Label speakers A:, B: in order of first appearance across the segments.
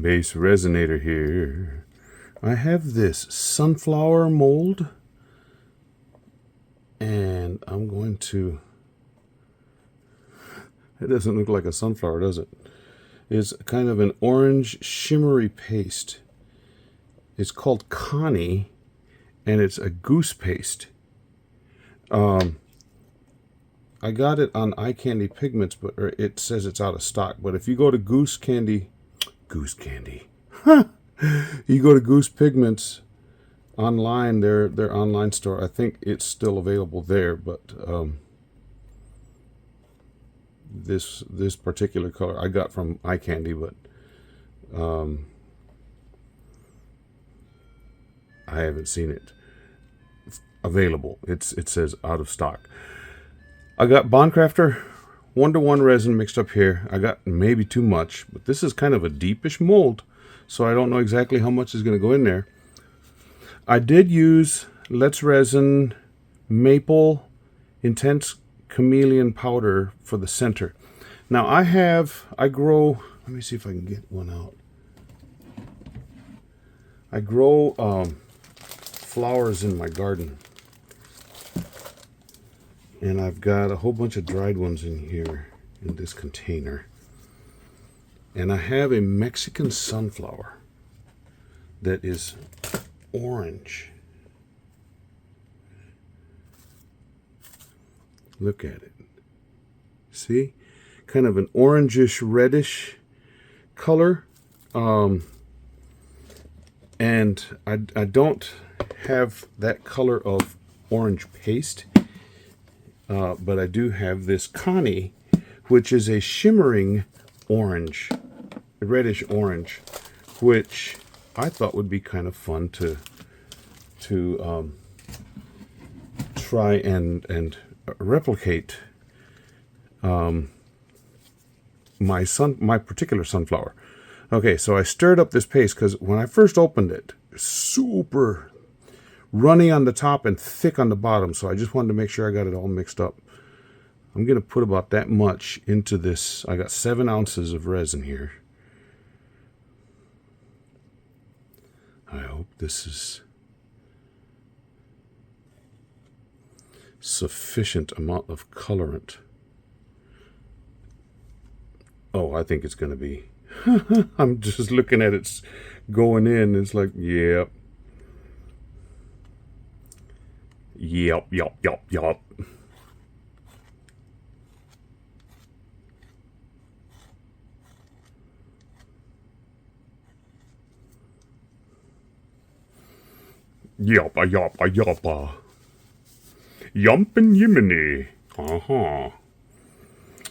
A: BassResinator here. I have this sunflower mold, and I'm going to... It doesn't look like a sunflower, does it? It's kind of an orange shimmery paste. It's called Connie, and it's a goose paste. I got it on Eye Candy Pigments, but it says it's out of stock. But if you go to Goose Candy, you go to Goose Pigments online, their online store. I think it's still available there, but this particular color I got from Eye Candy, but I haven't seen it available. It says out of stock. I got Bondcrafter 1-to-1 resin mixed up here. I got maybe too much, but this is kind of a deepish mold, so I don't know exactly how much is going to go in there. I did use Let's Resin Maple Intense Chameleon Powder for the center. Now I grow, let me see if I can get one out. I grow flowers in my garden. And I've got a whole bunch of dried ones in here in this container. And I have a Mexican sunflower that is orange. Look at it. See? Kind of an orangish, reddish color. And I don't have that color of orange paste. But I do have this Connie, which is a shimmering orange, a reddish orange, which I thought would be kind of fun to try and replicate my particular sunflower. Okay, so I stirred up this paste because when I first opened it, super runny on the top and thick on the bottom, so I just wanted to make sure I got it all mixed up. I'm going to put about that much into this. I got 7 ounces of resin here. I hope this is sufficient amount of colorant. Oh, I think it's going to be. I'm just looking at it going in. It's like, yep. Yup. Yappa. Yumpin' Yiminy.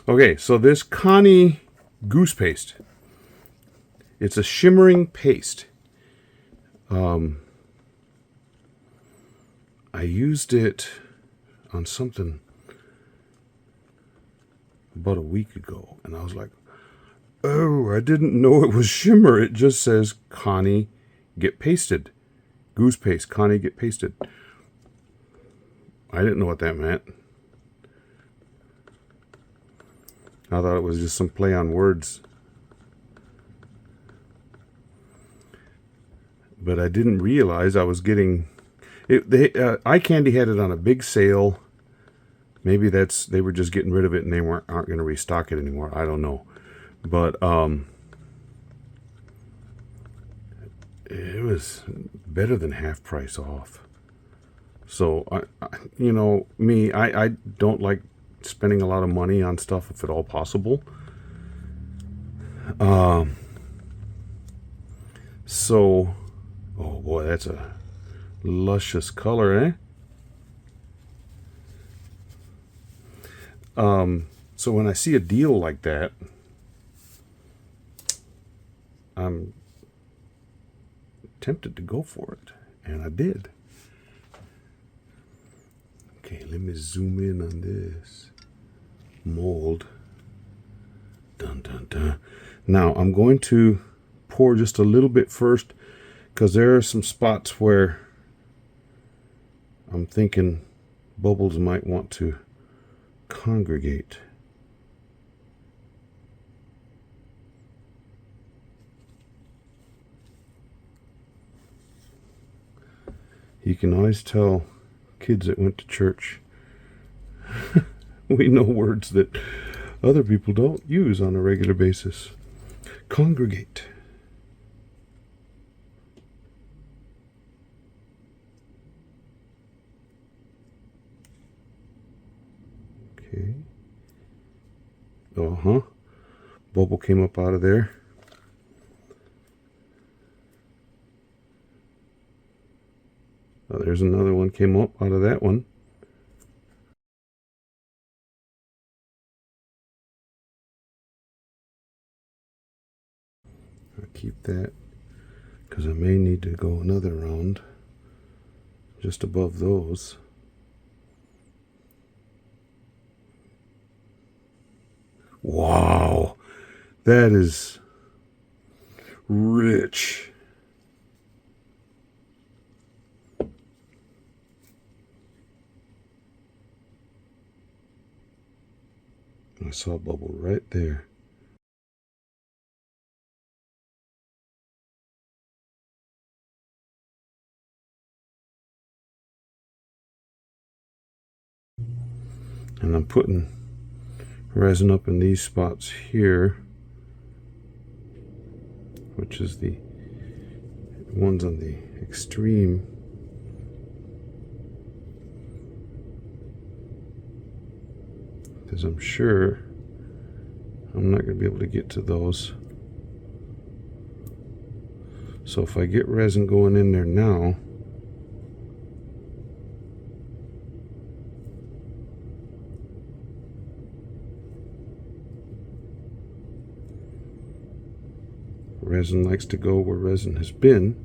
A: Okay, so this Connie goose paste. It's a shimmering paste. I used it on something about a week ago, and I was like, oh, I didn't know it was shimmer. It just says, Connie, get pasted. Goose paste, Connie, get pasted. I didn't know what that meant. I thought it was just some play on words. But I didn't realize I was getting... Eye Candy had it on a big sale. Maybe they were just getting rid of it and they aren't going to restock it anymore. I don't know. But it was better than half price off. So I don't like spending a lot of money on stuff if at all possible. So, oh boy, that's a luscious color, eh? So when I see a deal like that, I'm tempted to go for it, and I did. Okay, let me zoom in on this mold. Dun dun dun. Now I'm going to pour just a little bit first, because there are some spots where I'm thinking bubbles might want to congregate. You can always tell kids that went to church. We know words that other people don't use on a regular basis. Congregate. Okay. Uh-huh. Bubble came up out of there. Oh, there's another one came up out of that one. I'll keep that because I may need to go another round just above those. Wow, that is rich. I saw a bubble right there. And I'm putting resin up in these spots here, which is the ones on the extreme. Because I'm sure I'm not going to be able to get to those. So if I get resin going in there now, resin likes to go where resin has been.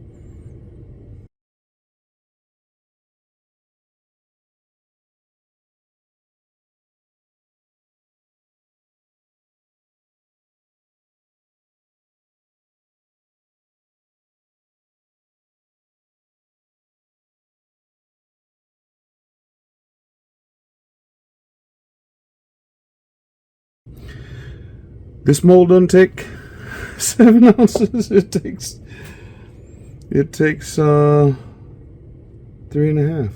A: This mold doesn't take 7 ounces. It takes 3.5.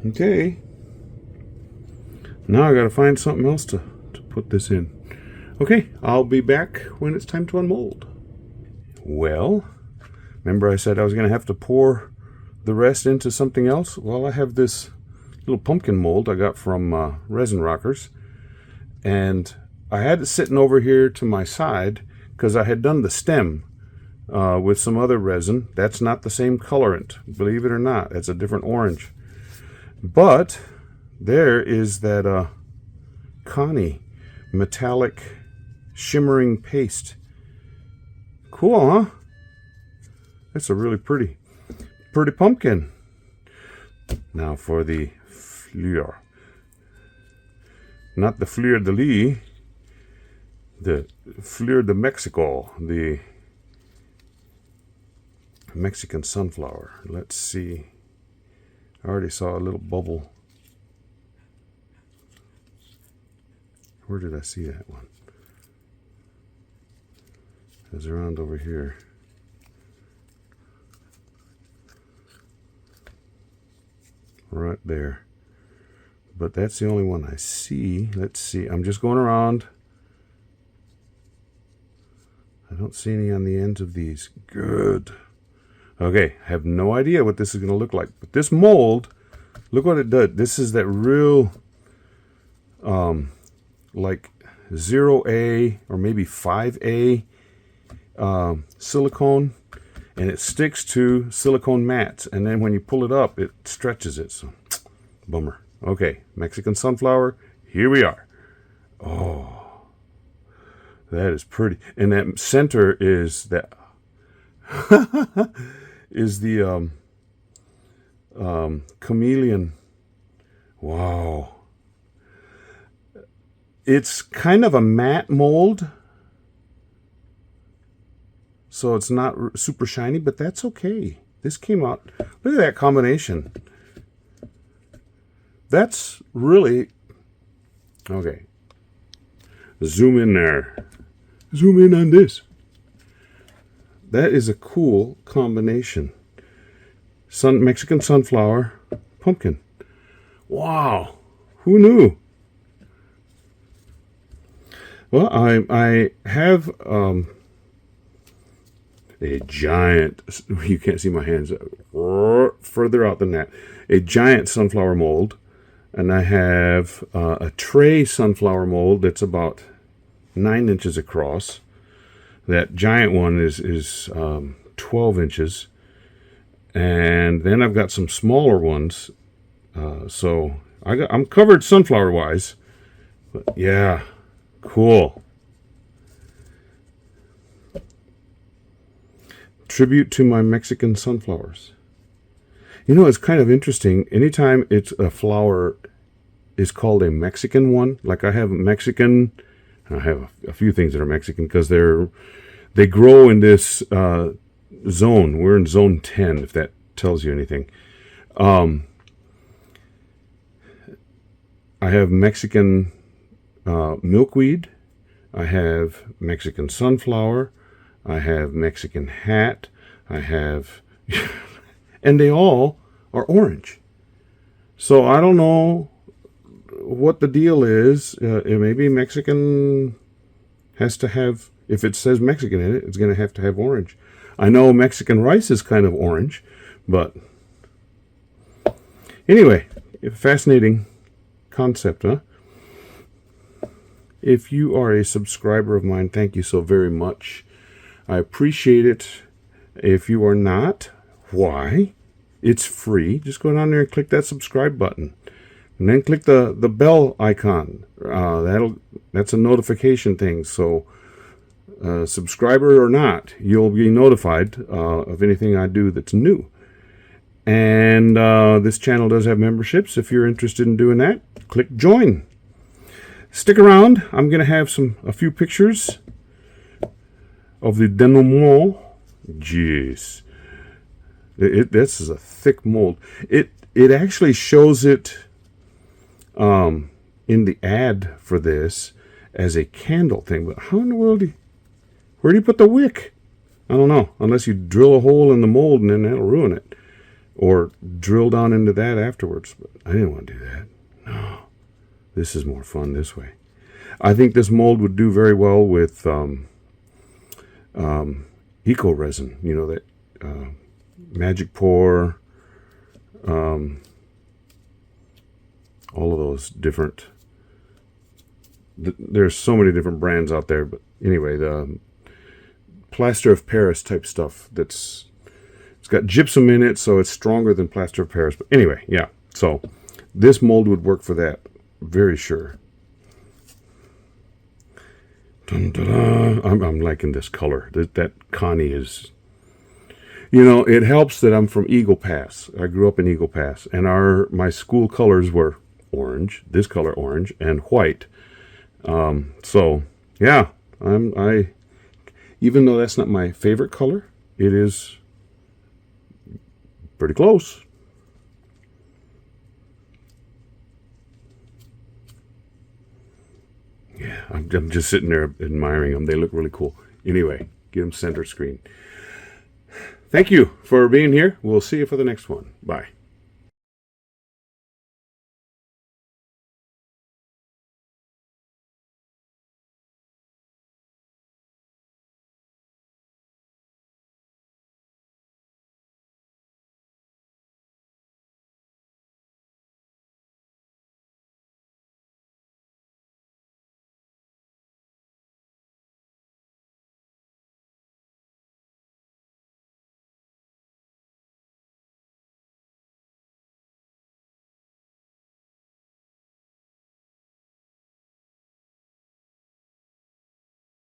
A: Okay. Now I gotta find something else to put this in. Okay, I'll be back when it's time to unmold. Well, remember I said I was gonna have to pour the rest into something else? Well, I have this little pumpkin mold I got from Resin Rockers, and I had it sitting over here to my side because I had done the stem with some other resin. That's not the same colorant, believe it or not. It's a different orange. But there is that Connie metallic shimmering paste. Cool, huh? That's a really pretty pumpkin. Now for the fleur. Not the fleur de lis, the fleur de Mexico, the Mexican sunflower. Let's see. I already saw a little bubble. Where did I see that one? It was around over here. Right there. But that's the only one I see. Let's see. I'm just going around. I don't see any on the ends of these. Good. Okay, I have no idea what this is going to look like. But this mold, look what it does. This is that real, like 0A or maybe 5A silicone. And it sticks to silicone mats. And then when you pull it up, it stretches it. So, bummer. Okay, Mexican sunflower, here we are. Oh, that is pretty. And that center is that is the chameleon. Wow. It's kind of a matte mold, so it's not super shiny, but that's okay. this came out. Look at that combination. That's really okay. Zoom in there. Zoom in on this. That is a cool combination. Mexican sunflower, pumpkin. Wow, who knew? Well, I have a giant, you can't see my hands, further out than that, a giant sunflower mold. And I have a tray sunflower mold that's about 9 inches across. That giant one is 12 inches. And then I've got some smaller ones. So I'm covered sunflower wise. But yeah, cool. Tribute to my Mexican sunflowers. You know, it's kind of interesting. Anytime it's a flower is called a Mexican one, like I have Mexican, I have a few things that are Mexican because they grow in this zone. We're in zone 10, if that tells you anything. I have Mexican milkweed. I have Mexican sunflower. I have Mexican hat. I have... and they all are orange. So I don't know what the deal is. Maybe Mexican has to have, if it says Mexican in it, it's going to have orange. I know Mexican rice is kind of orange, but anyway, fascinating concept, huh? If you are a subscriber of mine, thank you so very much. I appreciate it. If you are not, why? It's free. Just go down there and click that subscribe button. And then click the bell icon. That's a notification thing. So subscriber or not, you'll be notified of anything I do that's new. And this channel does have memberships. If you're interested in doing that, click join. Stick around. I'm going to have a few pictures of the denouement. Jeez. This is a thick mold. It actually shows it in the ad for this as a candle thing. But how in the world where do you put the wick? I don't know. Unless you drill a hole in the mold and then that'll ruin it. Or drill down into that afterwards. But I didn't want to do that. No. This is more fun this way. I think this mold would do very well with eco resin. You know, that magic pour, all of those different, there's so many different brands out there, but anyway, the plaster of Paris type stuff it's got gypsum in it, so it's stronger than plaster of Paris. But anyway, yeah, so this mold would work for that, very sure. Dun, dun, dun. I'm liking this color. That Connie is... You know, it helps that I'm from Eagle Pass. I grew up in Eagle Pass, and my school colors were orange, this color orange, and white. So yeah, I even though that's not my favorite color, it is pretty close. Yeah, I'm just sitting there admiring them. They look really cool. Anyway, get them center screen. Thank you for being here. We'll see you for the next one. Bye.